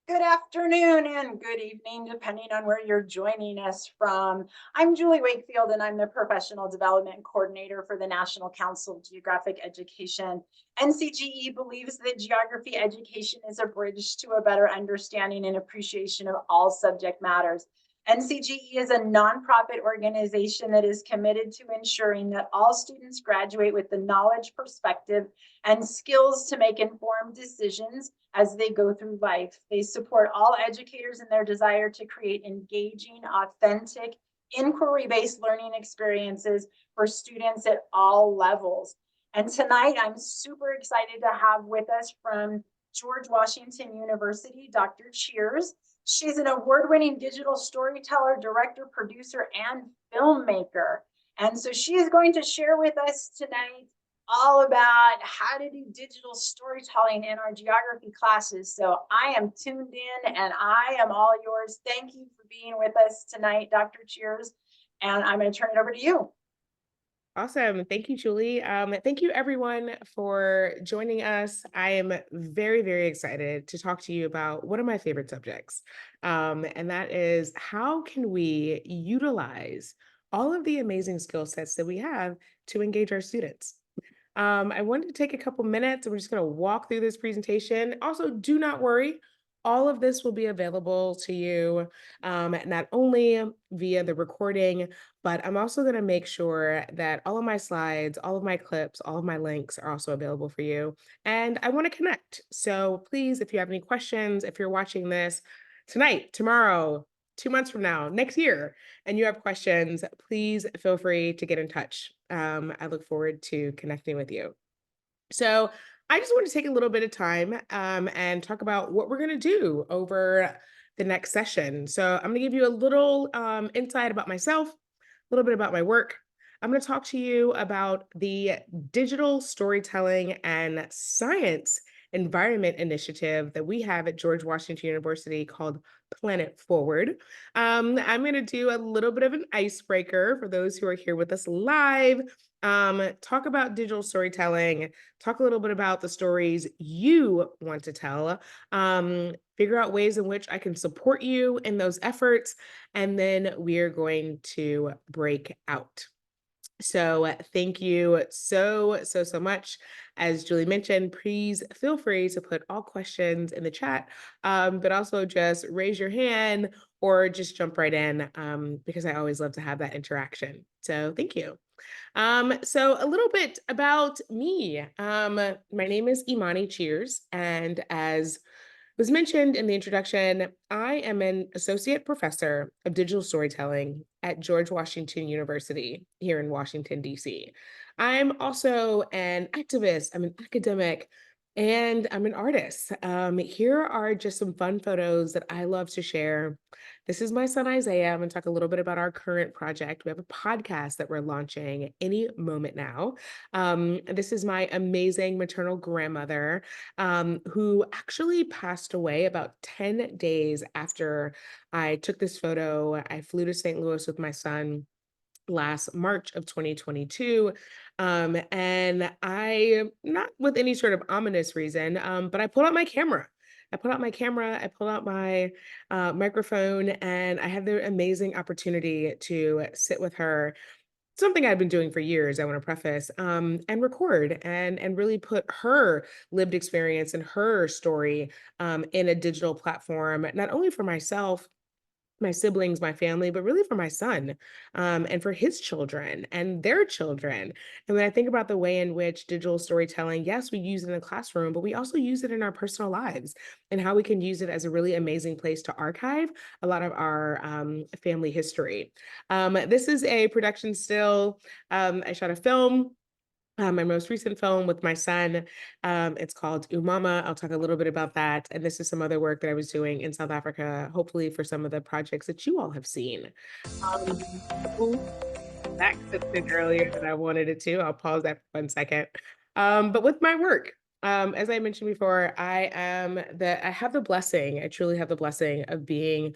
Good afternoon and good evening, depending on where you're joining us from. I'm Julie Wakefield, and I'm the Professional Development Coordinator for the National Council of Geographic Education. NCGE believes that geography education is a bridge to a better understanding and appreciation of all subject matters. NCGE is a nonprofit organization that is committed to ensuring that all students graduate with the knowledge, perspective, and skills to make informed decisions as they go through life. They support all educators in their desire to create engaging, authentic, inquiry-based learning experiences for students at all levels. And tonight, I'm super excited to have with us from George Washington University, Dr. Cheers. She's an award-winning digital storyteller, director, producer, and filmmaker. And so she is going to share with us tonight all about how to do digital storytelling in our geography classes. So I am tuned in and I am all yours. Thank you for being with us tonight, Dr. Cheers. And I'm going to turn it over to you. Awesome. Thank you, Julie. Thank you, everyone, for joining us. I am very, very excited to talk to you about one of my favorite subjects, and that is how can we utilize all of the amazing skill sets that we have to engage our students. I wanted to take a couple minutes and we're just going to walk through this presentation. Also, do not worry. All of this will be available to you not only via the recording, but I'm also going to make sure that all of my slides, all of my clips, all of my links are also available for you. And I want to connect. So please, if you have any questions, if you're watching this tonight, tomorrow, 2 months from now, next year, and you have questions, please feel free to get in touch. I look forward to connecting with you. So I just want to take a little bit of time and talk about what we're going to do over the next session. So I'm going to give you a little insight about myself, a little bit about my work. I'm going to talk to you about the digital storytelling and science environment initiative that we have at George Washington University called Planet Forward. I'm going to do a little bit of an icebreaker for those who are here with us live. Talk about digital storytelling, talk a little bit about the stories you want to tell, figure out ways in which I can support you in those efforts, and then we are going to break out. So thank you so much. As Julie mentioned, please feel free to put all questions in the chat, but also just raise your hand or just jump right in because I always love to have that interaction. So thank you. So a little bit about me. My name is Imani Cheers, and as was mentioned in the introduction, I am an associate professor of digital storytelling at George Washington University here in Washington, D.C. I'm also an activist, I'm an academic, and I'm an artist. Here are just some fun photos that I love to share. This is my son Isaiah. I'm going to talk a little bit about our current project. We have a podcast that we're launching any moment now. This is my amazing maternal grandmother who actually passed away about 10 days after I took this photo. I flew to St. Louis with my son last March of 2022. And I, not with any sort of ominous reason, but I pulled out my camera. I pulled out my camera, I pulled out my microphone, and I had the amazing opportunity to sit with her, something I've been doing for years, I want to preface, and record and really put her lived experience and her story in a digital platform, not only for myself, my siblings, my family, but really for my son, and for his children and their children. And when I think about the way in which digital storytelling, yes, we use it in the classroom, but we also use it in our personal lives and how we can use it as a really amazing place to archive a lot of our family history. This is a production still. I shot a film, my most recent film with my son. It's called Umama. I'll talk a little bit about that. And this is some other work that I was doing in South Africa, hopefully for some of the projects that you all have seen. Um, ooh, that clipped in earlier than I wanted it to. I'll pause that for 1 second. But with my work, as I mentioned before, I have the blessing, I truly have the blessing of being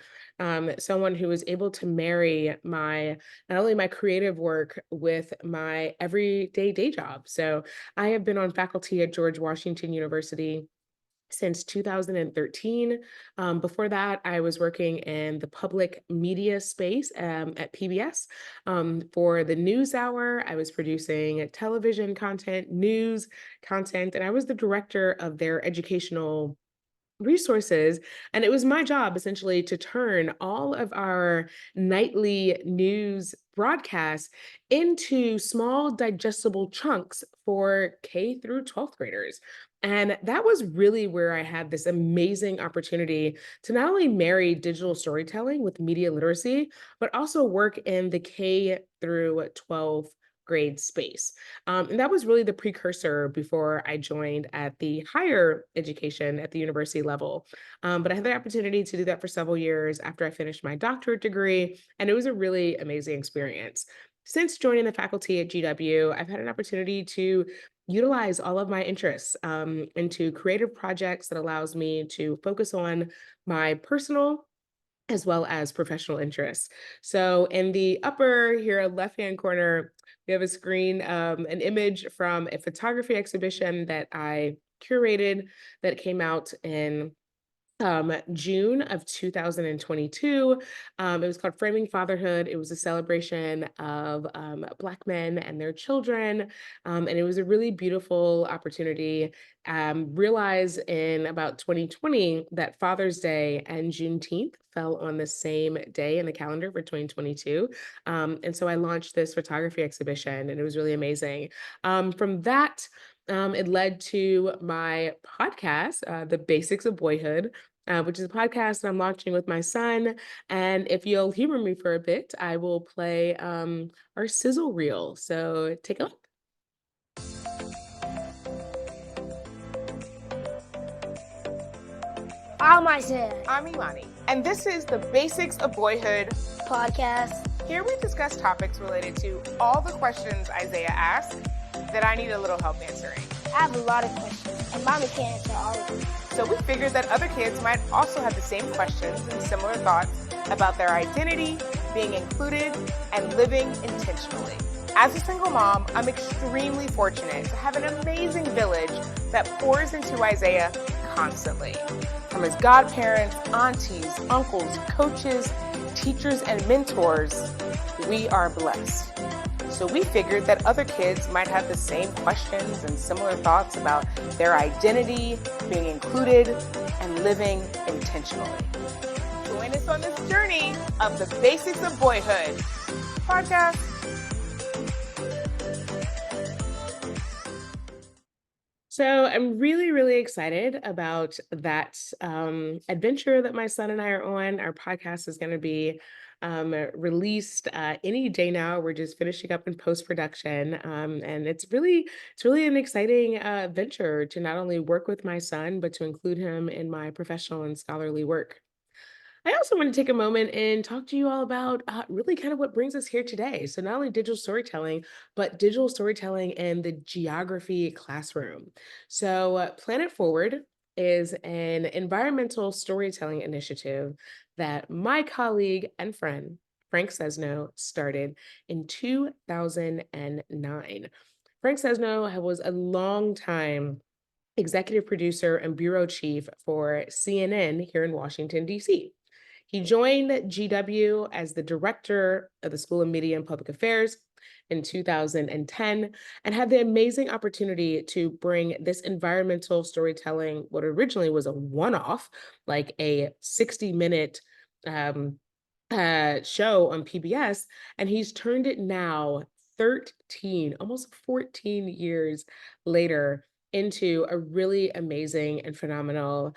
someone who is able to marry not only my creative work with my everyday day job. So I have been on faculty at George Washington University since 2013. Before that, I was working in the public media space at PBS. For the news hour, I was producing television content, news content, and I was the director of their educational resources. And it was my job essentially to turn all of our nightly news broadcasts into small digestible chunks for K through 12th graders. And that was really where I had this amazing opportunity to not only marry digital storytelling with media literacy, but also work in the K through 12 grade space. And that was really the precursor before I joined at the higher education at the university level. But I had the opportunity to do that for several years after I finished my doctorate degree, and it was a really amazing experience. Since joining the faculty at GW, I've had an opportunity to utilize all of my interests into creative projects that allows me to focus on my personal as well as professional interests. So in the upper here left-hand corner, we have a screen, an image from a photography exhibition that I curated that came out in June of 2022. It was called Framing Fatherhood. It was a celebration of Black men and their children. And it was a really beautiful opportunity. Realized in about 2020 that Father's Day and Juneteenth fell on the same day in the calendar for 2022. And so I launched this photography exhibition, and it was really amazing. From that, it led to my podcast, The Basics of Boyhood, which is a podcast that I'm launching with my son. And if you'll humor me for a bit, I will play our sizzle reel. So take a look. I'm Isaiah. I'm Imani, and this is the Basics of Boyhood Podcast. Here we discuss topics related to all the questions Isaiah asked that I need a little help answering. I have a lot of questions, and Mommy can't answer all of them. So we figured that other kids might also have the same questions and similar thoughts about their identity, being included, and living intentionally. As a single mom, I'm extremely fortunate to have an amazing village that pours into Isaiah constantly. From his godparents, aunties, uncles, coaches, teachers, and mentors, we are blessed. So we figured that other kids might have the same questions and similar thoughts about their identity, being included, and living intentionally. Join us on this journey of the Basics of Boyhood podcast. So I'm really, really excited about that adventure that my son and I are on. Our podcast is going to be released any day now. We're just finishing up in post-production, and it's really an exciting venture to not only work with my son, but to include him in my professional and scholarly work. I also want to take a moment and talk to you all about really kind of what brings us here today. So, not only digital storytelling, but digital storytelling in the geography classroom. So, Planet Forward is an environmental storytelling initiative that my colleague and friend, Frank Sesno, started in 2009. Frank Sesno was a long time executive producer and bureau chief for CNN here in Washington, D.C. He joined GW as the director of the School of Media and Public Affairs in 2010 and had the amazing opportunity to bring this environmental storytelling, what originally was a one-off, like a 60-minute show on PBS, and he's turned it now 13, almost 14 years later into a really amazing and phenomenal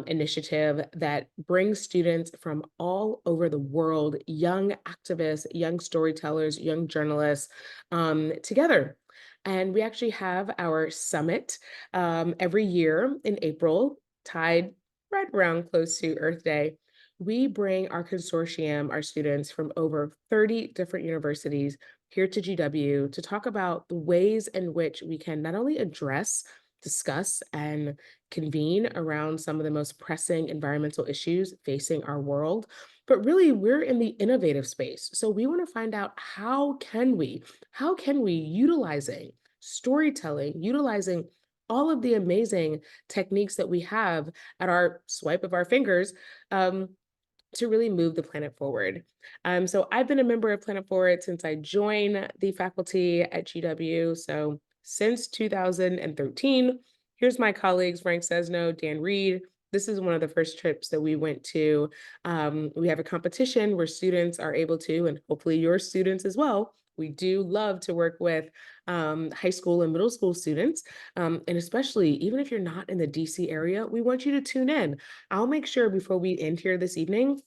initiative that brings students from all over the world, young activists, young storytellers, young journalists together. And we actually have our summit every year in April, tied right around close to Earth Day. We bring our consortium, our students from over 30 different universities here to GW to talk about the ways in which we can not only address, discuss, and convene around some of the most pressing environmental issues facing our world, but really we're in the innovative space. So we want to find out how can we utilizing storytelling, utilizing all of the amazing techniques that we have at our swipe of our fingers to really move the planet forward. So I've been a member of Planet Forward since I joined the faculty at GW. So since 2013, here's my colleagues, Frank Sesno, Dan Reed. This is one of the first trips that we went to. We have a competition where students are able to, and hopefully your students as well. We do love to work with high school and middle school students. And especially, even if you're not in the DC area, we want you to tune in. I'll make sure before we end here this evening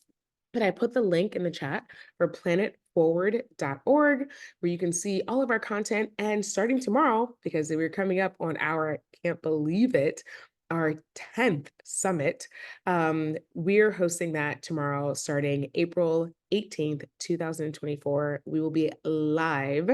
that I put the link in the chat for planetforward.org, where you can see all of our content. And starting tomorrow, because we're coming up on our, can't believe it, our 10th summit, we're hosting that tomorrow, starting April 18th, 2024. We will be live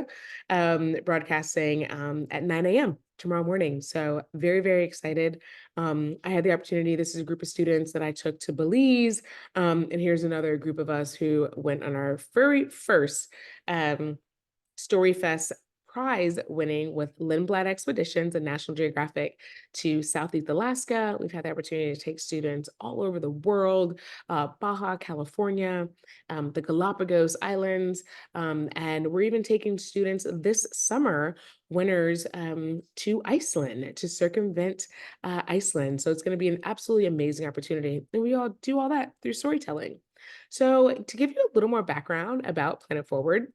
broadcasting at 9 a.m. tomorrow morning. So very, very excited. I had the opportunity, this is a group of students that I took to Belize. And here's another group of us who went on our very first StoryFest prize winning with Lindblad Expeditions and National Geographic to Southeast Alaska. We've had the opportunity to take students all over the world, Baja, California, the Galapagos Islands, and we're even taking students this summer, winners, to Iceland to circumvent Iceland. So it's going to be an absolutely amazing opportunity. And we all do all that through storytelling. So to give you a little more background about Planet Forward,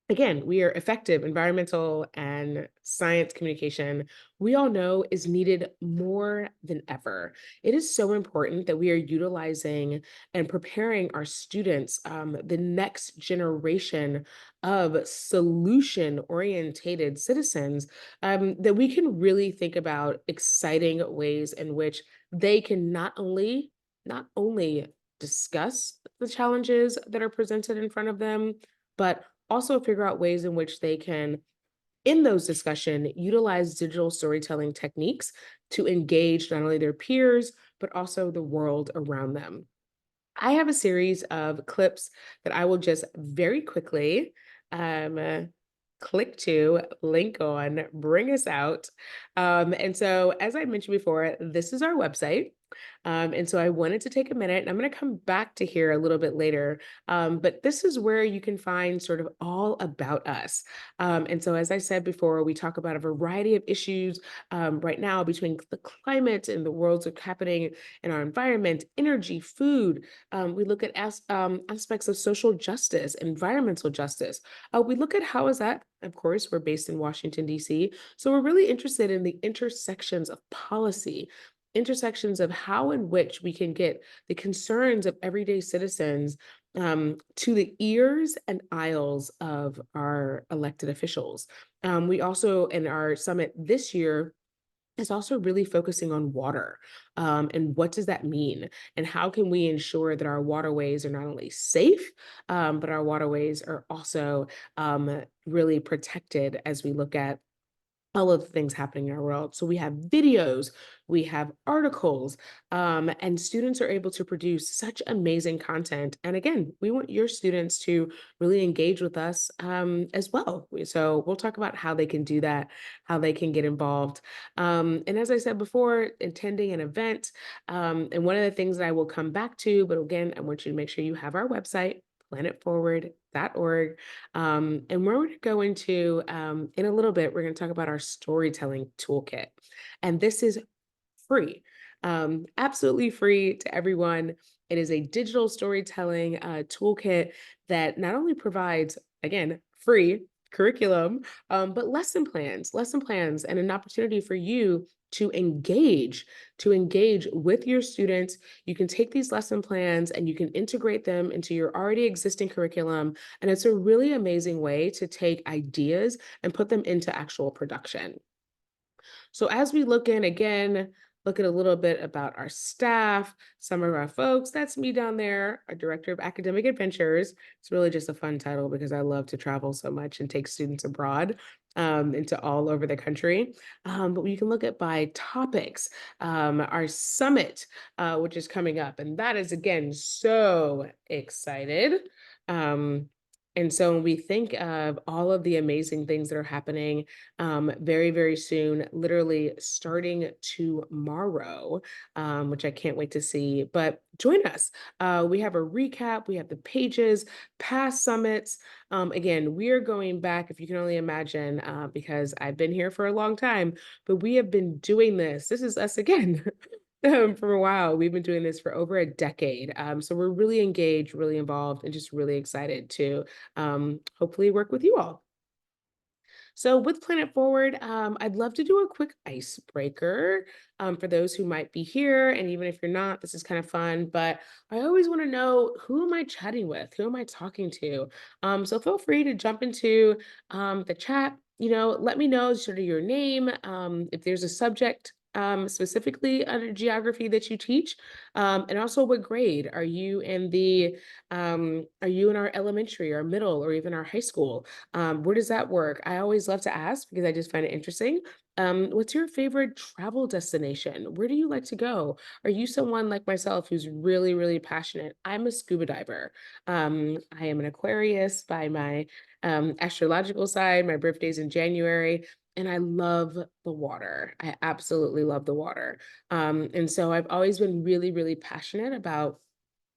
again, we are effective environmental and science communication, we all know is needed more than ever. It is so important that we are utilizing and preparing our students, the next generation of solution-oriented citizens, that we can really think about exciting ways in which they can not only discuss the challenges that are presented in front of them, but also figure out ways in which they can, in those discussions, utilize digital storytelling techniques to engage not only their peers, but also the world around them. I have a series of clips that I will just very quickly click to, link on, bring us out. And so, as I mentioned before, this is our website. And so I wanted to take a minute, and I'm going to come back to here a little bit later. But this is where you can find sort of all about us. And so, as I said before, we talk about a variety of issues right now between the climate and the worlds that are happening in our environment, energy, food. We look at aspects of social justice, environmental justice. We look at how is that, of course, we're based in Washington, D.C. So we're really interested in the intersections of policy, intersections of how in which we can get the concerns of everyday citizens to the ears and aisles of our elected officials. We also, in our summit this year, is also really focusing on water, and what does that mean? And how can we ensure that our waterways are not only safe, but our waterways are also really protected as we look at all of the things happening in our world. So we have videos, we have articles, and students are able to produce such amazing content. And again, we want your students to really engage with us as well. So we'll talk about how they can do that, how they can get involved. And as I said before, attending an event, and one of the things that I will come back to, but again, I want you to make sure you have our website, planetforward.org. And we're going to go into, in a little bit, we're going to talk about our storytelling toolkit. And this is free, absolutely free to everyone. It is a digital storytelling toolkit that not only provides, again, free curriculum, but lesson plans, and an opportunity for you to engage with your students. You can take these lesson plans and you can integrate them into your already existing curriculum. And it's a really amazing way to take ideas and put them into actual production. So as we look at a little bit about our staff, some of our folks, that's me down there, our Director of Academic Adventures. It's really just a fun title because I love to travel so much and take students abroad into all over the country. But you can look at by topics, our summit, which is coming up. And that is, again, so excited. And so when we think of all of the amazing things that are happening very, very soon, literally starting tomorrow, which I can't wait to see, but join us. We have a recap, we have the pages, past summits. Again, we are going back, if you can only imagine, because I've been here for a long time, but we have been doing this. This is us again. For a while. We've been doing this for over a decade. So we're really engaged, really involved, and just really excited to hopefully work with you all. So with Planet Forward, I'd love to do a quick icebreaker for those who might be here. And even if you're not, this is kind of fun, but I always want to know, who am I chatting with? Who am I talking to? So feel free to jump into the chat. Let me know sort of your name, if there's a subject specifically under geography that you teach, and also what grade are you in are you in our elementary or middle or even our high school? Where does that work? I always love to ask because I just find it interesting. What's your favorite travel destination? Where do you like to go? Are you someone like myself who's really, really passionate? I'm a scuba diver. I am an Aquarius by my astrological side. My birthday's in January. And I love the water. I absolutely love the water. And so I've always been really, really passionate about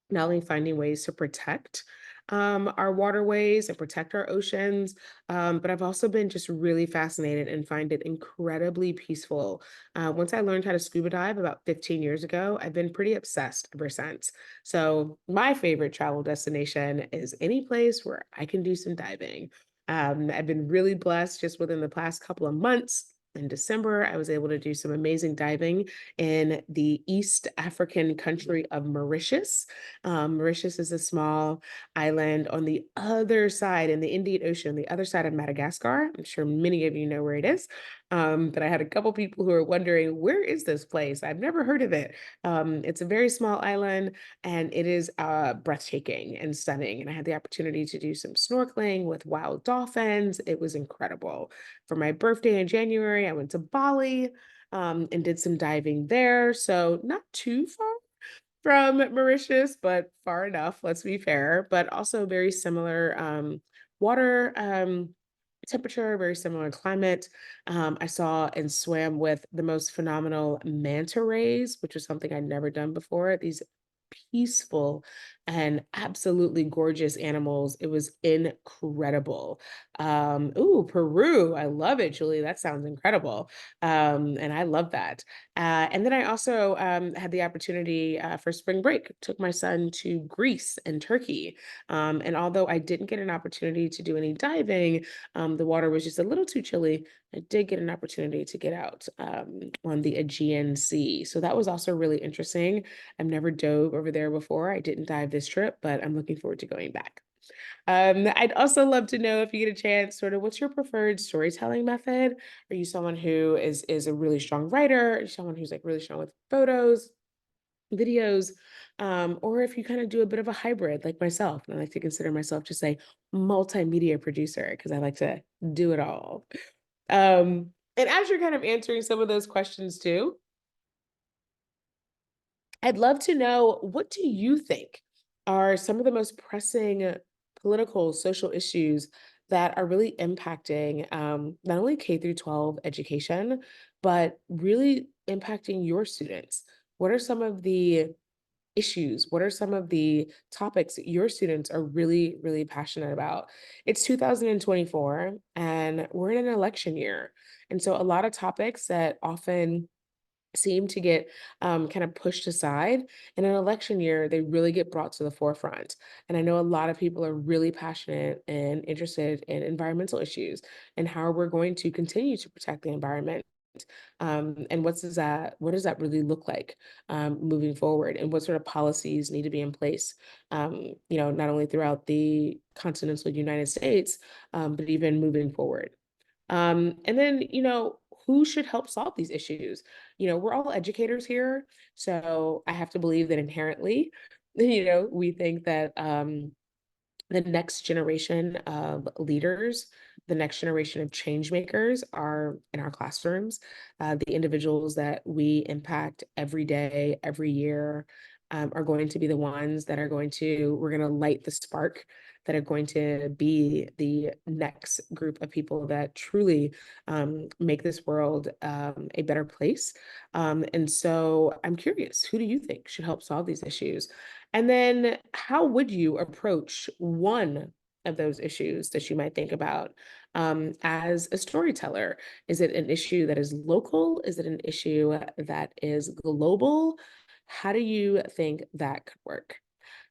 not only finding ways to protect our waterways and protect our oceans, but I've also been just really fascinated and find it incredibly peaceful. Once I learned how to scuba dive about 15 years ago, I've been pretty obsessed ever since. So my favorite travel destination is any place where I can do some diving. I've been really blessed just within the past couple of months. In December, I was able to do some amazing diving in the East African country of Mauritius. Mauritius is a small island on the other side in the Indian Ocean, the other side of Madagascar. I'm sure many of you know where it is. But I had a couple people who are wondering, where is this place? I've never heard of it. It's a very small island and it is breathtaking and stunning. And I had the opportunity to do some snorkeling with wild dolphins. It was incredible. For my birthday in January, I went to Bali and did some diving there. So not too far from Mauritius, but far enough, let's be fair, but also very similar water temperature, very similar climate. I saw and swam with the most phenomenal manta rays, which was something I'd never done before. These peaceful and absolutely gorgeous animals. It was incredible. Ooh, Peru. I love it, Julie. That sounds incredible. And I love that. And then I also had the opportunity for spring break, took my son to Greece and Turkey. And although I didn't get an opportunity to do any diving, the water was just a little too chilly. I did get an opportunity to get out on the Aegean Sea. So that was also really interesting. I've never dove over there before. I didn't dive this trip, but I'm looking forward to going back. I'd also love to know, if you get a chance, sort of what's your preferred storytelling method? Are you someone who is a really strong writer? Are you someone who's like really strong with photos, videos? Or if you kind of do a bit of a hybrid like myself, and I like to consider myself just a multimedia producer because I like to do it all. And as you're kind of answering some of those questions too, I'd love to know, what do you think are some of the most pressing political, social issues that are really impacting not only K through 12 education, but really impacting your students? What are some of the issues? What are some of the topics that your students are really, really passionate about? It's 2024 and we're in an election year. And so a lot of topics that often seem to get kind of pushed aside in an election year, they really get brought to the forefront. And I know a lot of people are really passionate and interested in environmental issues and how we're going to continue to protect the environment. And what does that really look like moving forward, and what sort of policies need to be in place, not only throughout the continental United States, but even moving forward. And then, who should help solve these issues? We're all educators here. So I have to believe that inherently, we think that the next generation of leaders, the next generation of change makers are in our classrooms, the individuals that we impact every day, every year. are going to be the ones that we're going to light the spark that are going to be the next group of people that truly make this world a better place. And so I'm curious, who do you think should help solve these issues? And then how would you approach one of those issues that you might think about as a storyteller? Is it an issue that is local? Is it an issue that is global? How do you think that could work?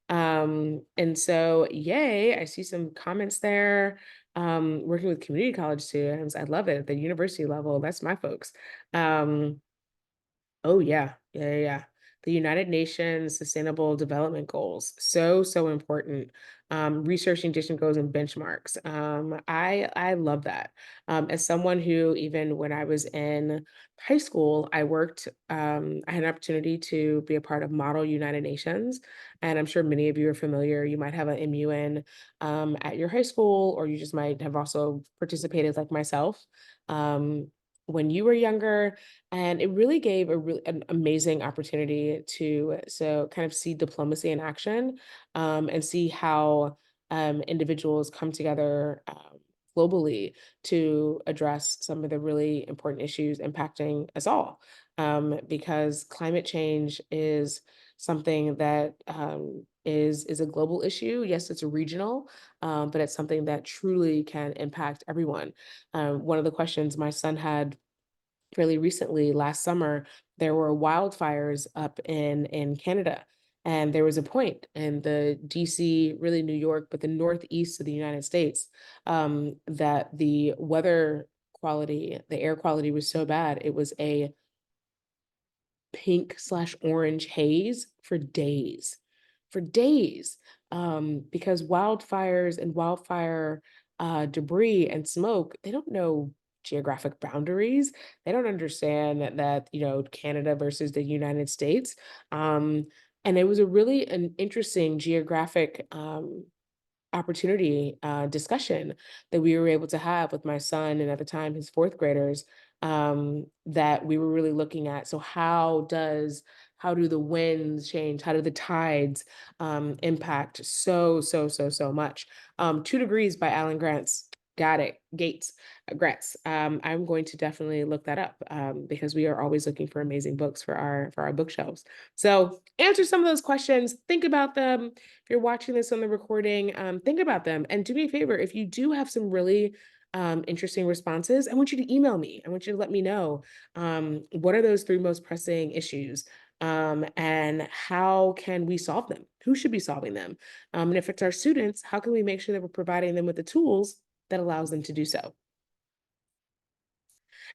And so, yay, I see some comments there. Working with community college students, I love it at the university level. That's my folks. Oh yeah. The United Nations Sustainable Development Goals, so important. Researching distant goals and benchmarks. I love that. As someone who, even when I was in high school, I had an opportunity to be a part of Model United Nations, and I'm sure many of you are familiar. You might have an MUN at your high school, or you just might have also participated, like myself, when you were younger. And it really gave an amazing opportunity to kind of see diplomacy in action, and see how individuals come together globally to address some of the really important issues impacting us all. Because climate change is something that is a global issue. Yes, it's a regional, but it's something that truly can impact everyone. One of the questions my son had fairly recently, last summer, there were wildfires up in Canada. And there was a point in the DC, really New York, but the northeast of the United States, that the weather quality, the air quality was so bad, it was a pink/orange haze for days, because wildfires and wildfire debris and smoke, they don't know geographic boundaries. They don't understand that, Canada versus the United States. And it was an interesting geographic opportunity discussion that we were able to have with my son, and at the time his fourth graders, that we were really looking at. So how do the winds change? How do the tides impact so much? 2 Degrees by Alan Gratz. I'm going to definitely look that up, because we are always looking for amazing books for our bookshelves. So answer some of those questions, think about them. If you're watching this on the recording, think about them, and do me a favor, if you do have some really interesting responses, I want you to email me. I want you to let me know, what are those 3 most pressing issues, and how can we solve them? Who should be solving them? And if it's our students, how can we make sure that we're providing them with the tools that allows them to do so?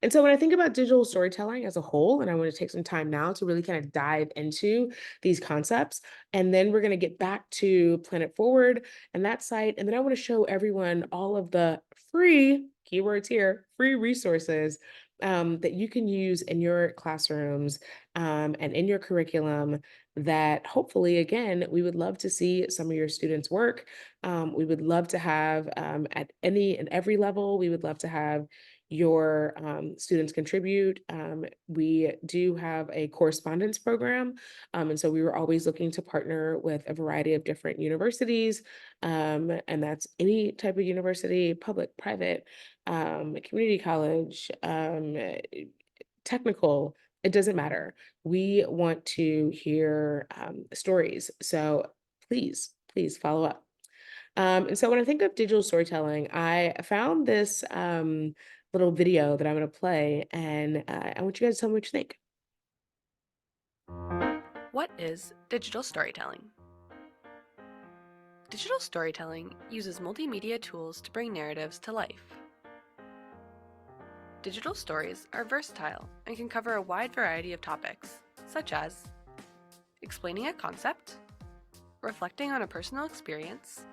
And so when I think about digital storytelling as a whole, and I want to take some time now to really kind of dive into these concepts, and then we're going to get back to Planet Forward and that site. And then I want to show everyone all of the free, keywords here, free resources that you can use in your classrooms and in your curriculum, that hopefully, again, we would love to see some of your students' work. We would love to have, at any and every level, we would love to have your students contribute. We do have a correspondence program. And so we were always looking to partner with a variety of different universities. And that's any type of university, public, private, community college, technical, it doesn't matter. We want to hear stories. So please follow up. And so when I think of digital storytelling, I found this little video that I'm going to play, and I want you guys to tell me what you think. What is digital storytelling? Digital storytelling uses multimedia tools to bring narratives to life. Digital stories are versatile and can cover a wide variety of topics, such as explaining a concept, reflecting on a personal experience,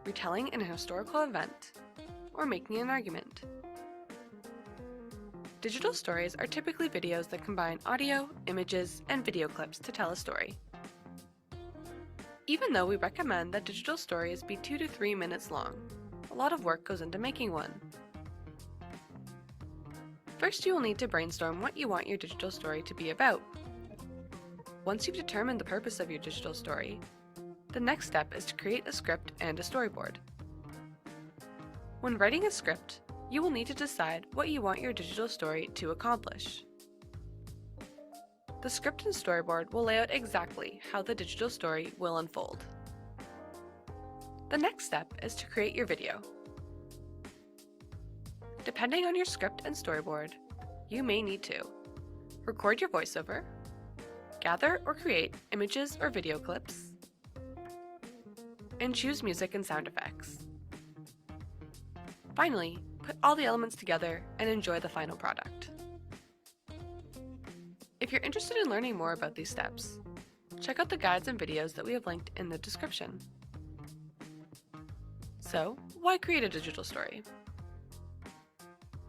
retelling an historical event, or making an argument. Digital stories are typically videos that combine audio, images, and video clips to tell a story. Even though we recommend that digital stories be 2 to 3 minutes long, a lot of work goes into making one. First, you will need to brainstorm what you want your digital story to be about. Once you've determined the purpose of your digital story, the next step is to create a script and a storyboard. When writing a script, you will need to decide what you want your digital story to accomplish. The script and storyboard will lay out exactly how the digital story will unfold. The next step is to create your video. Depending on your script and storyboard, you may need to record your voiceover, gather or create images or video clips, and choose music and sound effects. Finally, put all the elements together and enjoy the final product. If you're interested in learning more about these steps, check out the guides and videos that we have linked in the description. So, why create a digital story?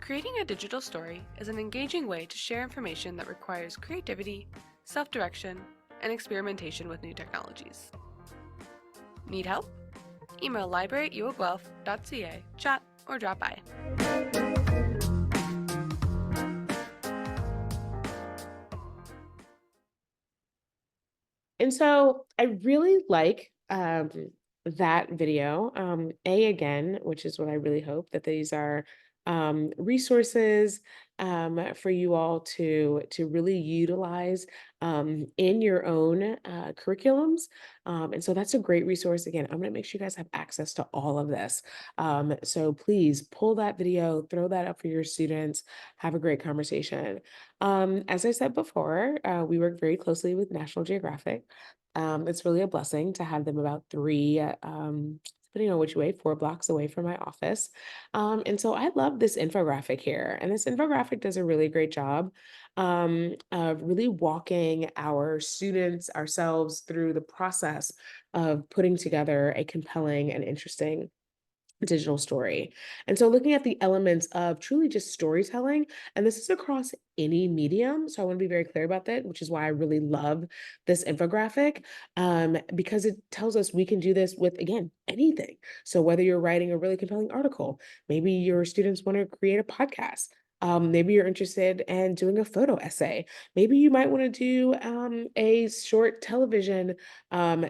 Creating a digital story is an engaging way to share information that requires creativity, self-direction, and experimentation with new technologies. Need help? Email library@uoguelph.ca, chat, or drop by. And so I really like that video. Again, which is what I really hope, that these are resources for you all to really utilize in your own curriculums. And so that's a great resource. Again, I'm going to make sure you guys have access to all of this. So please pull that video, throw that up for your students, have a great conversation. As I said before, we work very closely with National Geographic. It's really a blessing to have them about depending on which way, 4 blocks away from my office. And so I love this infographic here. And this infographic does a really great job of really walking our students, ourselves, through the process of putting together a compelling and interesting digital story. And so looking at the elements of truly just storytelling, and this is across any medium. So I want to be very clear about that, which is why I really love this infographic, because it tells us we can do this with, again, anything. So whether you're writing a really compelling article, maybe your students want to create a podcast, maybe you're interested in doing a photo essay. Maybe you might want to do a short television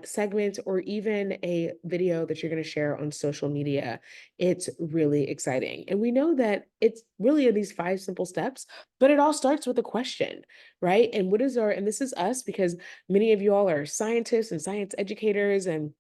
segment, or even a video that you're going to share on social media. It's really exciting. And we know that it's really in these 5 simple steps, but it all starts with a question, right? And and this is us, because many of you all are scientists and science educators, and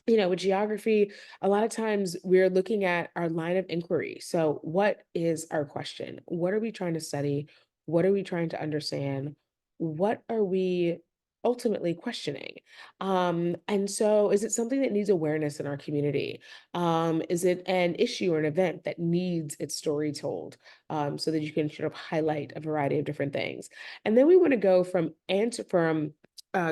with geography, a lot of times we're looking at our line of inquiry. So what is our question? What are we trying to study? What are we trying to understand? What are we ultimately questioning? And so is it something that needs awareness in our community? Is it an issue or an event that needs its story told, so that you can sort of highlight a variety of different things? And then we want to go from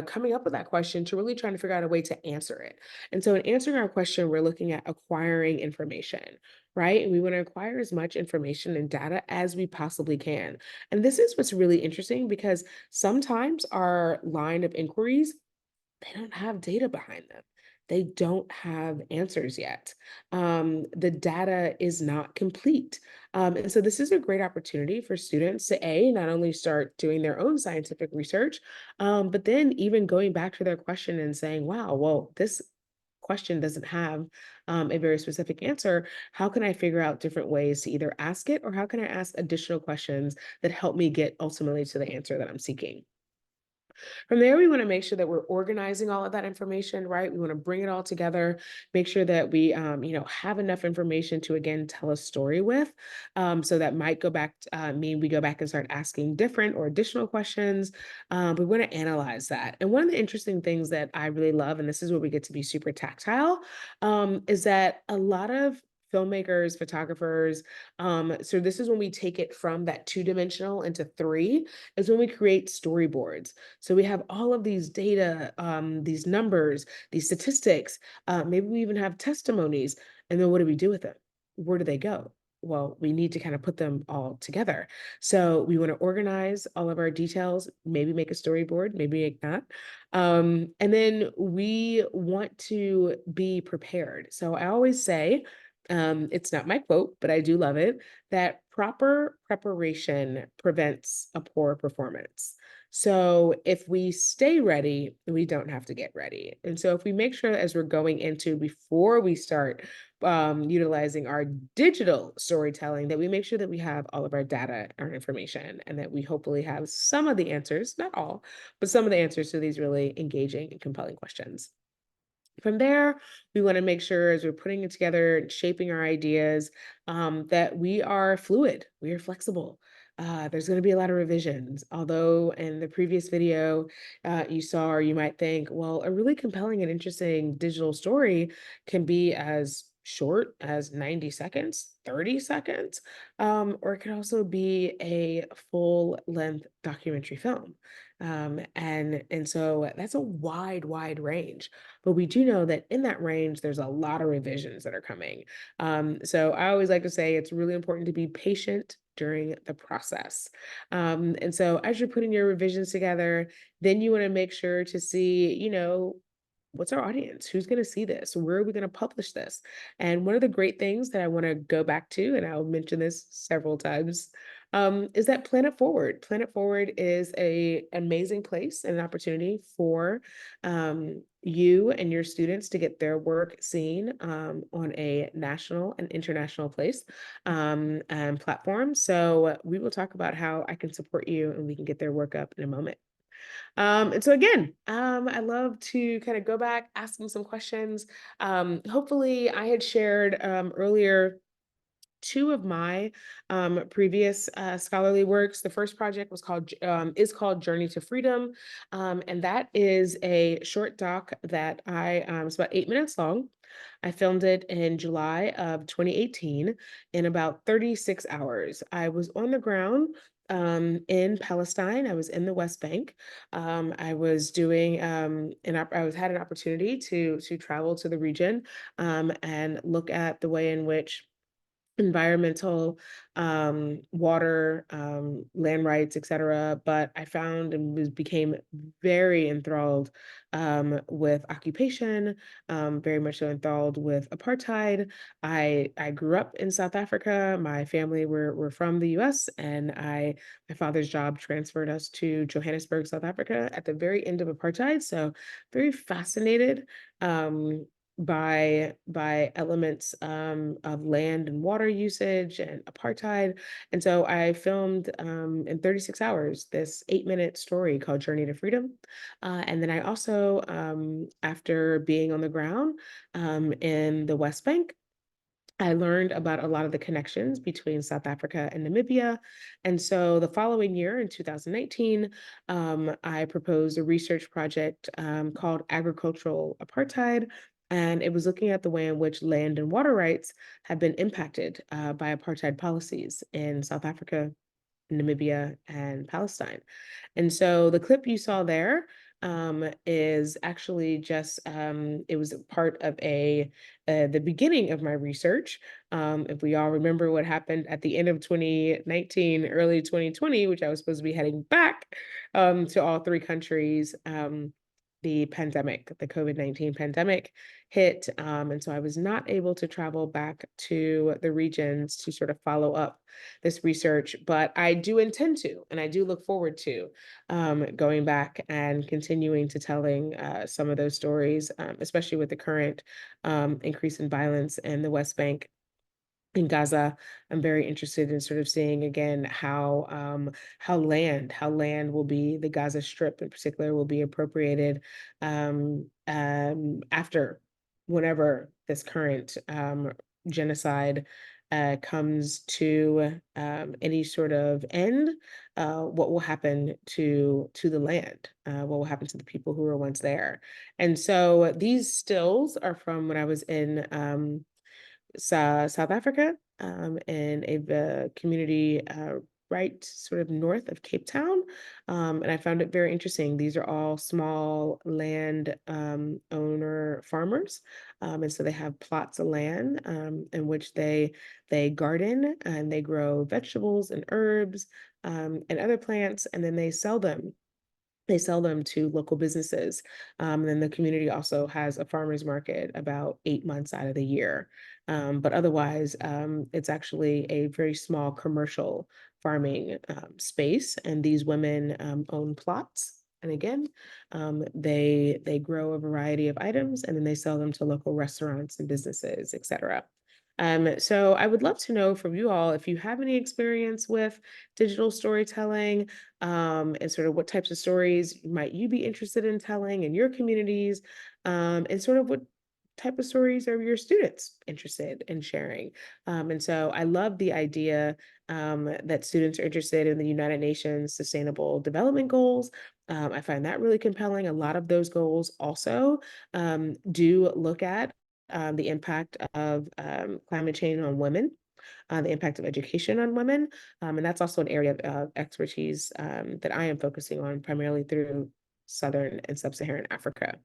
coming up with that question to really trying to figure out a way to answer it. And so in answering our question, we're looking at acquiring information, right? And we want to acquire as much information and data as we possibly can. And this is what's really interesting, because sometimes our line of inquiries, they don't have data behind them. They don't have answers yet. The data is not complete. And so this is a great opportunity for students to not only start doing their own scientific research, but then even going back to their question and saying, wow, well, this question doesn't have a very specific answer. How can I figure out different ways to either ask it, or how can I ask additional questions that help me get ultimately to the answer that I'm seeking? From there, we want to make sure that we're organizing all of that information, right? We want to bring it all together, make sure that we, have enough information to, again, tell a story with. So that might mean we go back and start asking different or additional questions. We want to analyze that. And one of the interesting things that I really love, and this is where we get to be super tactile, is that a lot of filmmakers, photographers, so this is when we take it from that 2-dimensional into 3, is when we create storyboards. So we have all of these data, these numbers, these statistics, maybe we even have testimonies. And then what do we do with them? Where do they go? Well, we need to kind of put them all together. So we want to organize all of our details, maybe make a storyboard, maybe make that. And then we want to be prepared. So I always say, it's not my quote, but I do love it, that proper preparation prevents a poor performance. So if we stay ready, we don't have to get ready. And so if we make sure as we're going into before we start utilizing our digital storytelling, that we make sure that we have all of our data, our information, and that we hopefully have some of the answers, not all, but some of the answers to these really engaging and compelling questions. From there, we want to make sure as we're putting it together, and shaping our ideas, that we are fluid, we are flexible. There's going to be a lot of revisions. Although in the previous video, you saw, or you might think, well, a really compelling and interesting digital story can be as short as 90 seconds, 30 seconds, or it can also be a full length documentary film. And so that's a wide range. But we do know that in that range, there's a lot of revisions that are coming. So I always like to say it's really important to be patient during the process. And so as you're putting your revisions together, then you want to make sure to see, what's our audience? Who's going to see this? Where are we going to publish this? And one of the great things that I want to go back to, and I'll mention this several times, is that Planet Forward. Planet Forward is a amazing place and an opportunity for you and your students to get their work seen on a national and international place and platform. So we will talk about how I can support you and we can get their work up in a moment. And so again, I love to kind of go back, asking some questions. Hopefully I had shared earlier two of my previous scholarly works. The first project is called Journey to Freedom, and that is a short doc that it's about 8 minutes long. I filmed it in July of 2018 in about 36 hours. I was on the ground in Palestine. I was in the West Bank. I was doing had an opportunity to travel to the region and look at the way in which environmental, water, land rights, etc. But I found and became very enthralled with occupation, very much so enthralled with apartheid. I grew up in South Africa. My family were from the US, and my father's job transferred us to Johannesburg, South Africa at the very end of apartheid. So very fascinated. By elements of land and water usage and apartheid. And so I filmed in 36 hours this 8-minute story called Journey to Freedom. And then I also, after being on the ground in the West Bank, I learned about a lot of the connections between South Africa and Namibia. And so the following year, in 2019, I proposed a research project called Agricultural Apartheid. And it was looking at the way in which land and water rights have been impacted by apartheid policies in South Africa, Namibia, and Palestine. And so the clip you saw there is actually just it was a part of the beginning of my research. If we all remember what happened at the end of 2019, early 2020, which I was supposed to be heading back to all three countries, the COVID-19 pandemic hit. And so I was not able to travel back to the regions to sort of follow up this research, but I do intend to, and I do look forward to going back and continuing to telling some of those stories, especially with the current increase in violence in the West Bank, in Gaza. I'm very interested in sort of seeing again how land will be, the Gaza Strip in particular, will be appropriated after, whenever this current genocide comes to any sort of end. What will happen to the land? What will happen to the people who were once there? And so these stills are from when I was in South Africa, in a community right sort of north of Cape Town. And I found it very interesting. These are all small land owner farmers. And so they have plots of land in which they garden and they grow vegetables and herbs and other plants, and then they sell them. They sell them to local businesses. And then the community also has a farmer's market about 8 months out of the year. But otherwise, it's actually a very small commercial farming space, and these women own plots. And again, they grow a variety of items, and then they sell them to local restaurants and businesses, et cetera. So I would love to know from you all if you have any experience with digital storytelling, and sort of what types of stories might you be interested in telling in your communities, and sort of what type of stories are your students interested in sharing. And so I love the idea that students are interested in the United Nations Sustainable Development Goals. I find that really compelling. A lot of those goals also do look at the impact of climate change on women, the impact of education on women. And that's also an area of expertise that I am focusing on primarily through Southern and Sub-Saharan Africa.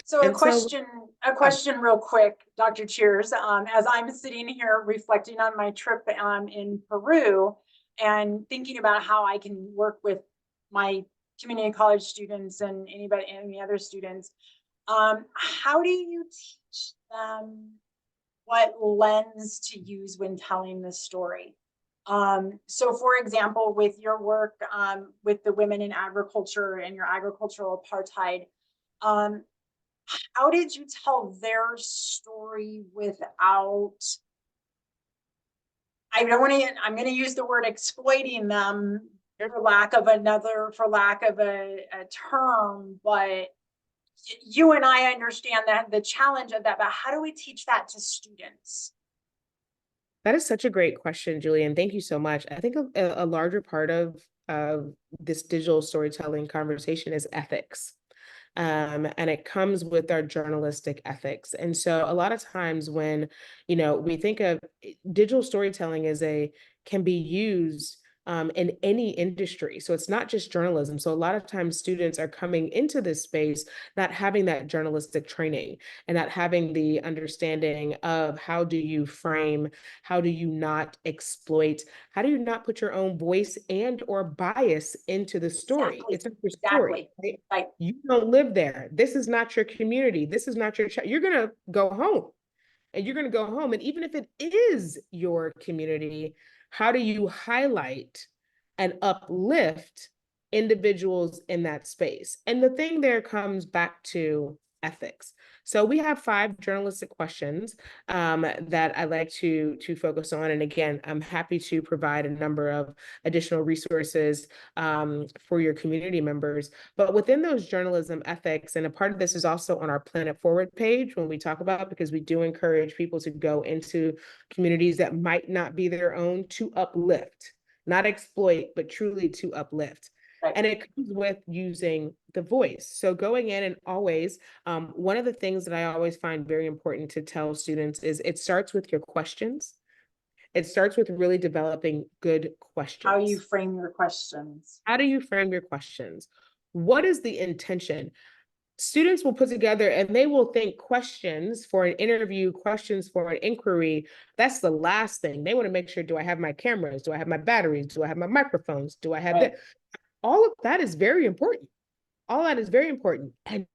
So And so, a question real quick, Dr. Cheers, as I'm sitting here reflecting on my trip in Peru and thinking about how I can work with my community college students and any other students, how do you teach them what lens to use when telling the story? So for example, with your work with the women in agriculture and your agricultural apartheid, how did you tell their story without, I don't want to, I'm going to use the word exploiting them for lack of a term, but you and I understand that the challenge of that, but how do we teach that to students? that is such a great question, Julian. Thank you so much. I think a larger part of this digital storytelling conversation is ethics. And it comes with our journalistic ethics. And so a lot of times when, we think of digital storytelling can be used in any industry. So it's not just journalism. So a lot of times students are coming into this space not having that journalistic training and not having the understanding of how do you frame, how do you not exploit, how do you not put your own voice and or bias into the story. Exactly. It's not your story, right? Right. You don't live there. This is not your community. This is not your child. You're going to go home and you're going to go home. And even if it is your community, how do you highlight and uplift individuals in that space? And the thing there comes back to ethics. So we have 5 journalistic questions that I like to focus on. And again, I'm happy to provide a number of additional resources for your community members. But within those journalism ethics, and a part of this is also on our Planet Forward page when we talk about, because we do encourage people to go into communities that might not be their own to uplift, not exploit, but truly to uplift. Right. And it comes with using the voice. So going in and always, one of the things that I always find very important to tell students is it starts with your questions. It starts with really developing good questions. How you frame your questions. How do you frame your questions? What is the intention? Students will put together and they will think questions for an interview, questions for an inquiry. That's the last thing. They want to make sure, do I have my cameras? Do I have my batteries? Do I have my microphones? Do I have that? All of that is very important. All that is very important. And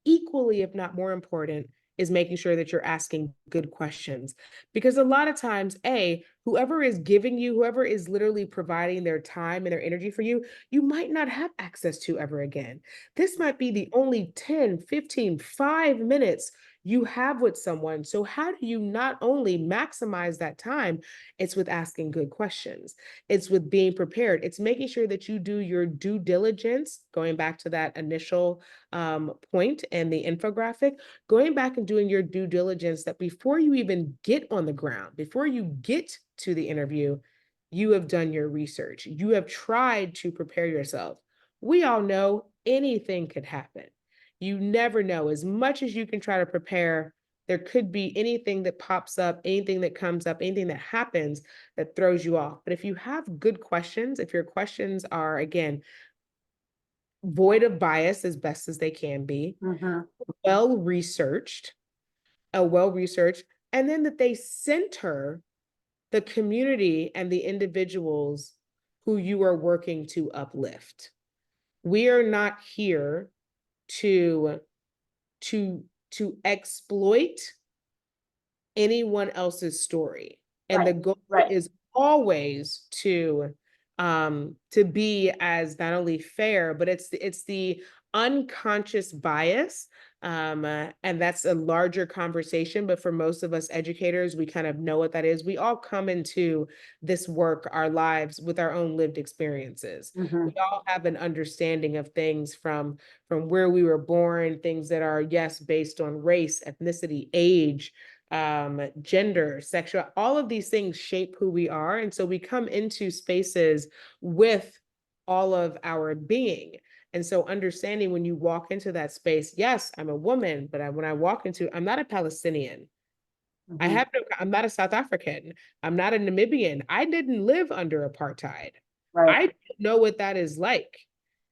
equally, if not more important, is making sure that you're asking good questions. Because a lot of times, whoever is giving you, whoever is literally providing their time and their energy for you, you might not have access to ever again. This might be the only 10, 15, 5 minutes you have with someone. So how do you not only maximize that time? It's with asking good questions. It's with being prepared. It's making sure that you do your due diligence, going back to that initial point and the infographic, going back and doing your due diligence that before you even get on the ground, before you get to the interview, you have done your research. You have tried to prepare yourself. We all know anything could happen. You never know. As much as you can try to prepare, there could be anything that pops up, anything that comes up, anything that happens that throws you off. But if you have good questions, if your questions are, again, void of bias as best as they can be, well-researched, and then that they center the community and the individuals who you are working to uplift. We are not here to exploit anyone else's story. And the Right, goal right. is always to be as not only fair, but it's the unconscious bias. And that's a larger conversation, but for most of us educators, we kind of know what that is. We all come into this work, our lives, with our own lived experiences. Mhm. We all have an understanding of things from where we were born, things that are, yes, based on race, ethnicity, age, gender, sexual, all of these things shape who we are. And so we come into spaces with all of our being. And so understanding when you walk into that space, yes, I'm a woman, but when I walk into, I'm not a Palestinian. Mhm. I'm not a South African. I'm not a Namibian. I didn't live under apartheid. Right. I don't know what that is like.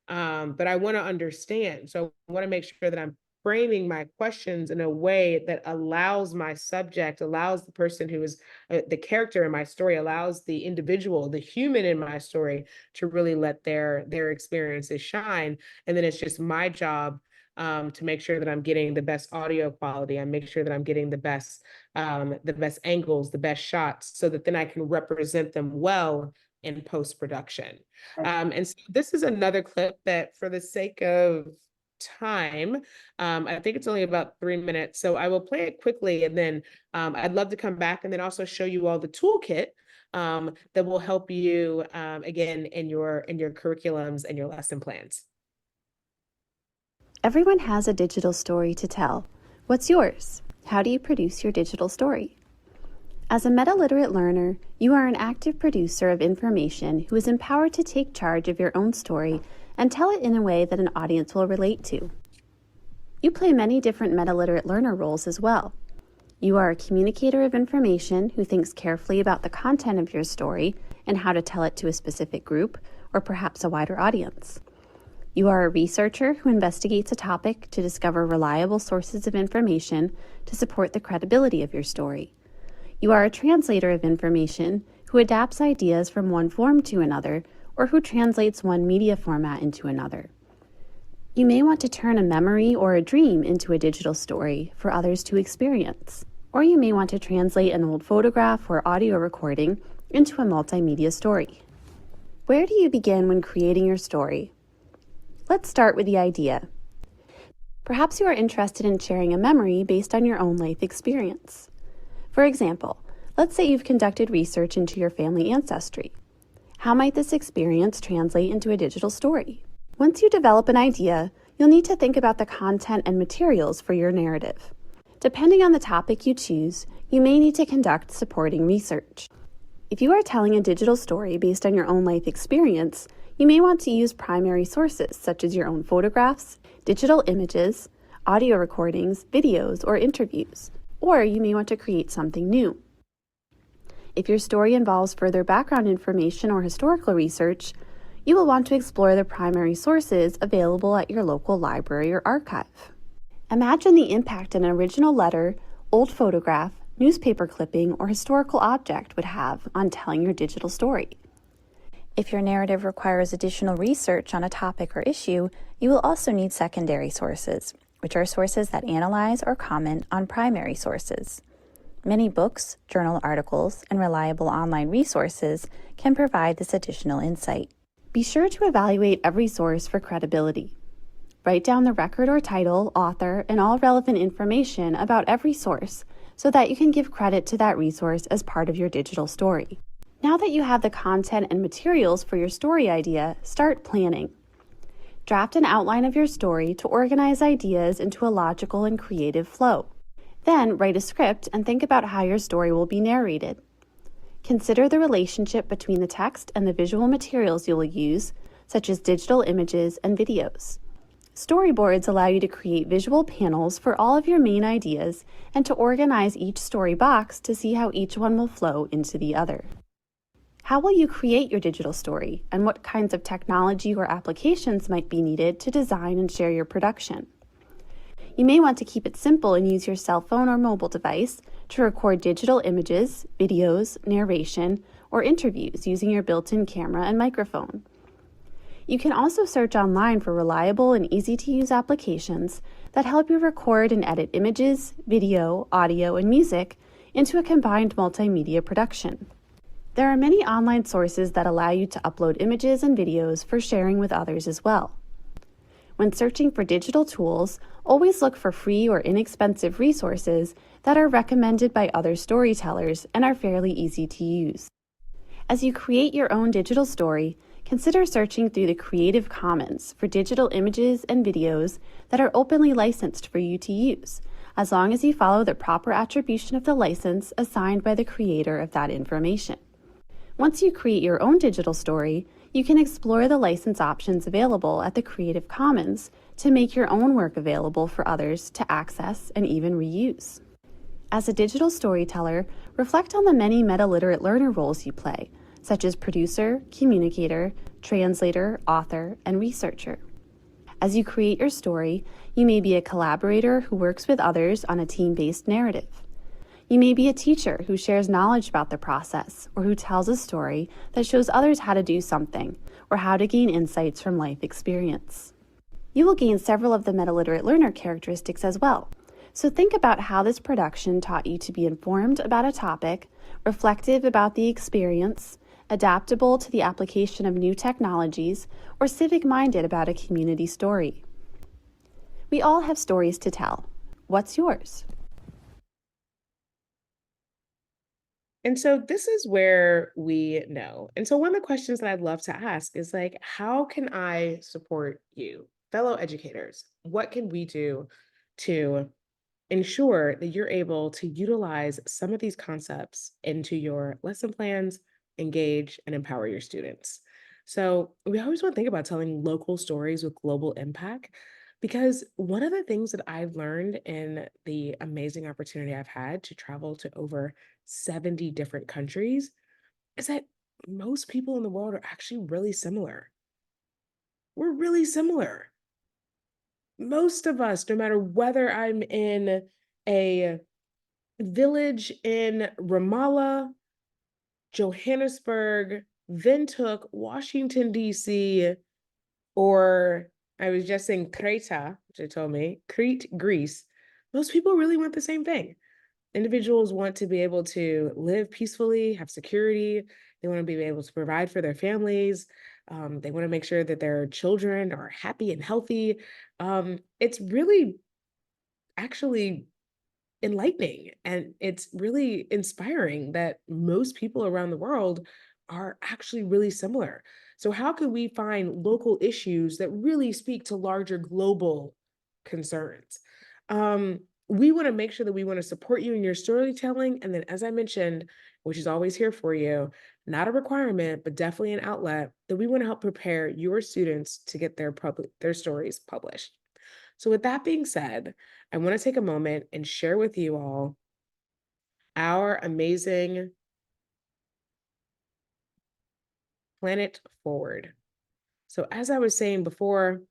But I want to understand. So I want to make sure that I'm framing my questions in a way that allows my subject, allows the person who is the character in my story, allows the individual, the human in my story to really let their experiences shine. And then it's just my job to make sure that I'm getting the best audio quality. I make sure that I'm getting the best angles, the best shots, so that then I can represent them well in post-production. And so this is another clip that, for the sake of time, I think it's only about 3 minutes. So I will play it quickly, and then I'd love to come back and then also show you all the toolkit that will help you again in your curriculums and your lesson plans. Everyone has a digital story to tell. What's yours? How do you produce your digital story? As a meta-literate learner, you are an active producer of information who is empowered to take charge of your own story and tell it in a way that an audience will relate to. You play many different meta-literate learner roles as well. You are a communicator of information who thinks carefully about the content of your story and how to tell it to a specific group or perhaps a wider audience. You are a researcher who investigates a topic to discover reliable sources of information to support the credibility of your story. You are a translator of information who adapts ideas from one form to another, or who translates one media format into another. You may want to turn a memory or a dream into a digital story for others to experience, or you may want to translate an old photograph or audio recording into a multimedia story. Where do you begin when creating your story? Let's start with the idea. Perhaps you are interested in sharing a memory based on your own life experience. For example, let's say you've conducted research into your family ancestry. How might this experience translate into a digital story? Once you develop an idea, you'll need to think about the content and materials for your narrative. Depending on the topic you choose, you may need to conduct supporting research. If you are telling a digital story based on your own life experience, you may want to use primary sources such as your own photographs, digital images, audio recordings, videos, or interviews. Or you may want to create something new. If your story involves further background information or historical research, you will want to explore the primary sources available at your local library or archive. Imagine the impact an original letter, old photograph, newspaper clipping, or historical object would have on telling your digital story. If your narrative requires additional research on a topic or issue, you will also need secondary sources, which are sources that analyze or comment on primary sources. Many books, journal articles, and reliable online resources can provide this additional insight. Be sure to evaluate every source for credibility. Write down the record or title, author, and all relevant information about every source so that you can give credit to that resource as part of your digital story. Now that you have the content and materials for your story idea, start planning. Draft an outline of your story to organize ideas into a logical and creative flow. Then write a script and think about how your story will be narrated. Consider the relationship between the text and the visual materials you will use, such as digital images and videos. Storyboards allow you to create visual panels for all of your main ideas and to organize each story box to see how each one will flow into the other. How will you create your digital story, and what kinds of technology or applications might be needed to design and share your production? You may want to keep it simple and use your cell phone or mobile device to record digital images, videos, narration, or interviews using your built-in camera and microphone. You can also search online for reliable and easy-to-use applications that help you record and edit images, video, audio, and music into a combined multimedia production. There are many online sources that allow you to upload images and videos for sharing with others as well. When searching for digital tools, always look for free or inexpensive resources that are recommended by other storytellers and are fairly easy to use. As you create your own digital story, consider searching through the Creative Commons for digital images and videos that are openly licensed for you to use, as long as you follow the proper attribution of the license assigned by the creator of that information. Once you create your own digital story, you can explore the license options available at the Creative Commons to make your own work available for others to access and even reuse. As a digital storyteller, reflect on the many meta-literate learner roles you play, such as producer, communicator, translator, author, and researcher. As you create your story, you may be a collaborator who works with others on a team-based narrative. You may be a teacher who shares knowledge about the process, or who tells a story that shows others how to do something, or how to gain insights from life experience. You will gain several of the meta-literate learner characteristics as well. So think about how this production taught you to be informed about a topic, reflective about the experience, adaptable to the application of new technologies, or civic-minded about a community story. We all have stories to tell. What's yours? And so this is where we know. And so one of the questions that I'd love to ask is like, how can I support you, fellow educators? What can we do to ensure that you're able to utilize some of these concepts into your lesson plans, engage, and empower your students? So we always want to think about telling local stories with global impact, because one of the things that I've learned in the amazing opportunity I've had to travel to over 70 different countries is that most people in the world are actually really similar. We're really similar. Most of us, no matter whether I'm in a village in Ramallah, Johannesburg, Windhoek, Washington, D.C., or I was just in Creta, which they told me, Crete, Greece, most people really want the same thing. Individuals want to be able to live peacefully, have security. They want to be able to provide for their families. They want to make sure that their children are happy and healthy. It's really actually enlightening, and it's really inspiring that most people around the world are actually really similar. So how can we find local issues that really speak to larger global concerns? We want to make sure that we want to support you in your storytelling. And then, as I mentioned, which is always here for you, not a requirement, but definitely an outlet, that we want to help prepare your students to get their stories published. So with that being said, I want to take a moment and share with you all our amazing Planet Forward. So as I was saying before,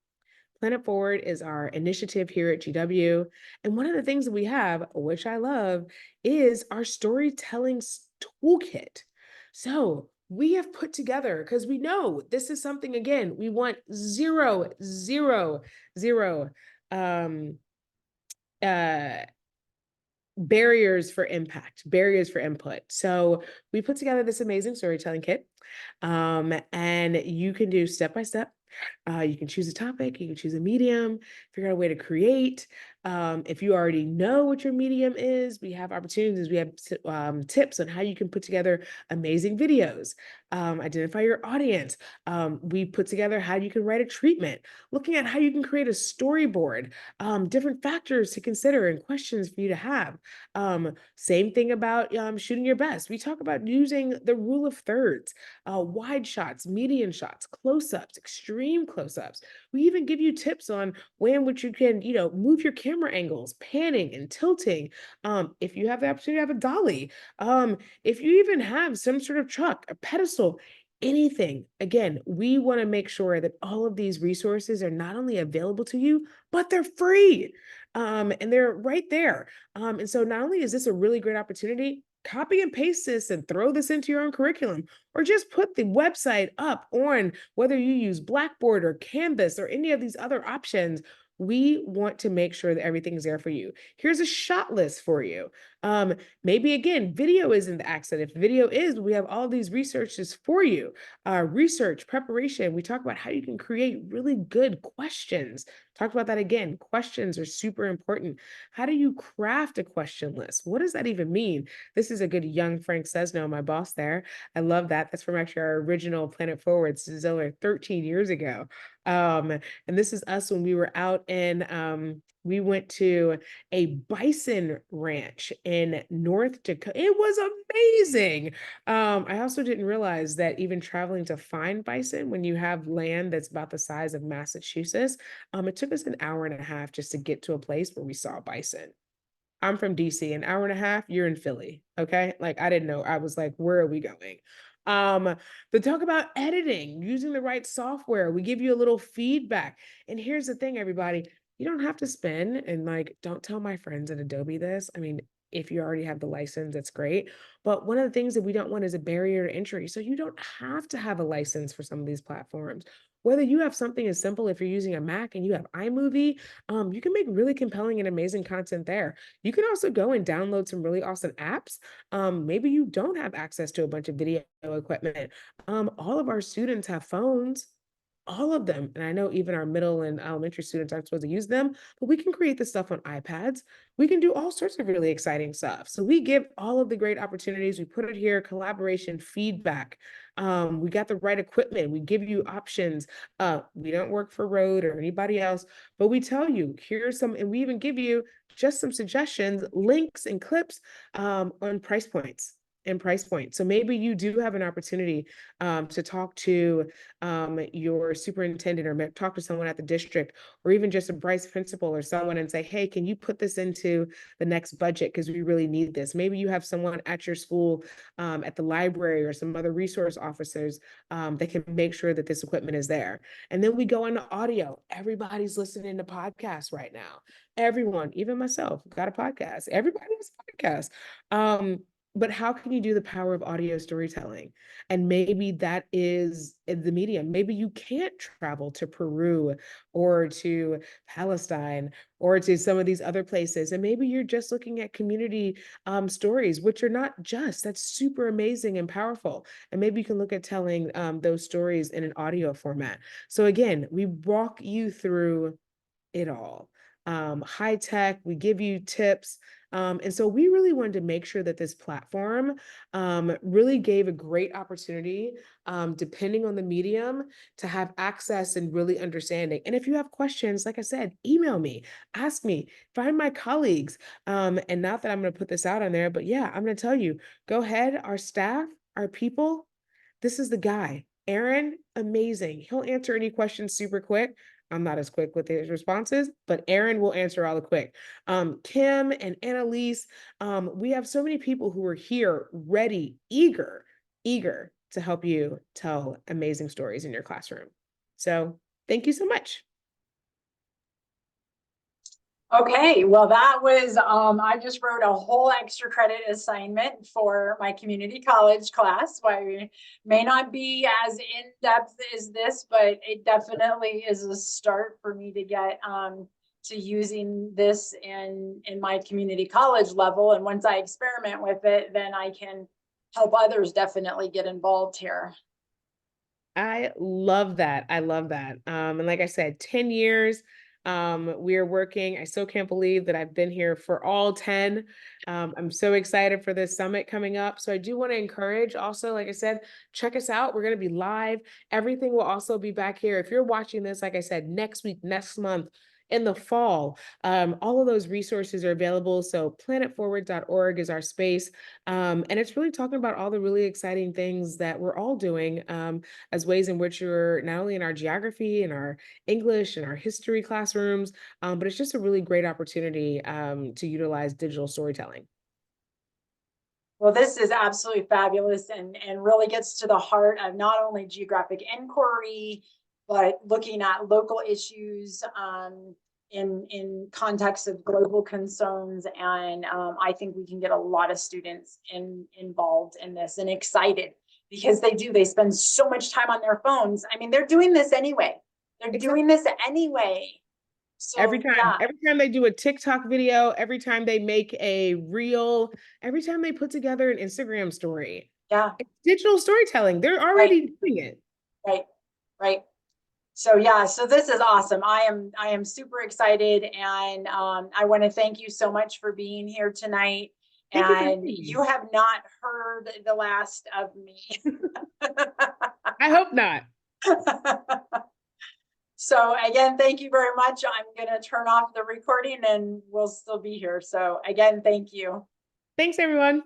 Planet Forward is our initiative here at GW. And one of the things that we have, which I love, is our storytelling toolkit. So we have put together, because we know this is something, again, we want zero barriers for impact, barriers for input. So we put together this amazing storytelling kit, and you can do step by step. You can choose a topic, you can choose a medium, figure out a way to create. If you already know what your medium is, we have opportunities, we have tips on how you can put together amazing videos, identify your audience. We put together how you can write a treatment, looking at how you can create a storyboard, different factors to consider and questions for you to have. Same thing about shooting your best. We talk about using the rule of thirds, wide shots, median shots, close-ups, extreme close-ups. We even give you tips on way in which you can, move your camera angles, panning and tilting. If you have the opportunity to have a dolly, if you even have some sort of truck, a pedestal, anything. Again, we want to make sure that all of these resources are not only available to you, but they're free. And they're right there. And so not only is this a really great opportunity, copy and paste this and throw this into your own curriculum, or just put the website up on whether you use Blackboard or Canvas or any of these other options. We want to make sure that everything's there for you. Here's a shot list for you. Maybe again, video isn't the accent. If video is, we have all these researches for you. Research, preparation. We talk about how you can create really good questions. Talk about that again. Questions are super important. How do you craft a question list? What does that even mean? This is a good young Frank Sesno, my boss there. I love that. That's from actually our original Planet Forward, Zilla, 13 years ago. And this is us when we were out in, we went to a bison ranch in North Dakota. It was amazing. I also didn't realize that even traveling to find bison, when you have land that's about the size of Massachusetts, it took us an hour and a half just to get to a place where we saw bison. I'm from DC, an hour and a half, you're in Philly. Okay. Like I didn't know. I was like, where are we going? But talk about editing, using the right software. We give you a little feedback. And here's the thing, everybody, you don't have to spend, and like, don't tell my friends at Adobe this. I mean, if you already have the license, that's great. But one of the things that we don't want is a barrier to entry. So you don't have to have a license for some of these platforms. Whether you have something as simple, if you're using a Mac and you have iMovie, you can make really compelling and amazing content there. You can also go and download some really awesome apps. Maybe you don't have access to a bunch of video equipment. All of our students have phones, all of them. And I know even our middle and elementary students aren't supposed to use them, but we can create this stuff on iPads. We can do all sorts of really exciting stuff. So we give all of the great opportunities. We put it here, collaboration, feedback. We got the right equipment. We give you options. We don't work for Rode or anybody else, but we tell you, here's some, and we even give you just some suggestions, links and clips on price points. So maybe you do have an opportunity to talk to your superintendent or talk to someone at the district or even just a vice principal or someone and say, hey, can you put this into the next budget? Because we really need this. Maybe you have someone at your school, at the library or some other resource officers that can make sure that this equipment is there. And then we go into audio. Everybody's listening to podcasts right now. Everyone, even myself, got a podcast. Everybody has a podcast. But how can you do the power of audio storytelling? And maybe that is the medium. Maybe you can't travel to Peru or to Palestine or to some of these other places. And maybe you're just looking at community stories, which are not just, that's super amazing and powerful. And maybe you can look at telling those stories in an audio format. So again, we walk you through it all. High tech, we give you tips. And so we really wanted to make sure that this platform really gave a great opportunity, depending on the medium, to have access and really understanding. And if you have questions, like I said, email me, ask me, find my colleagues. And not that I'm going to put this out on there, but yeah, I'm going to tell you, go ahead, our staff, our people, this is the guy. Aaron, amazing. He'll answer any questions super quick. I'm not as quick with his responses, but Aaron will answer all the quick. Kim and Annalise, we have so many people who are here, ready, eager to help you tell amazing stories in your classroom. So thank you so much. Okay, well, that was, I just wrote a whole extra credit assignment for my community college class. Why we may not be as in-depth as this, but it definitely is a start for me to get to using this in my community college level. And once I experiment with it, then I can help others definitely get involved here. I love that. I love that. And like I said, 10 years. We are working. I still can't believe that I've been here for all 10. I'm so excited for this summit coming up. So I do want to encourage also, like I said, check us out. We're going to be live. Everything will also be back here. If you're watching this, like I said, next week, next month, in the fall, all of those resources are available. So planetforward.org is our space. And it's really talking about all the really exciting things that we're all doing as ways in which you're not only in our geography and our English and our history classrooms, but it's just a really great opportunity to utilize digital storytelling. Well, this is absolutely fabulous and really gets to the heart of not only geographic inquiry, but looking at local issues in context of global concerns. And I think we can get a lot of students involved in this and excited because they spend so much time on their phones. I mean, they're doing this anyway. They're doing this anyway. So, Every time, yeah, every time they do a TikTok video, every time they make a reel, every time they put together an Instagram story, yeah, it's digital storytelling. They're already doing it. right, right. So yeah, so this is awesome. I am super excited, and I want to thank you so much for being here tonight. Thank you for And having me. you have not heard the last of me. I hope not. So again, thank you very much. I'm going to turn off the recording and we'll still be here. So again, thank you. Thanks, everyone.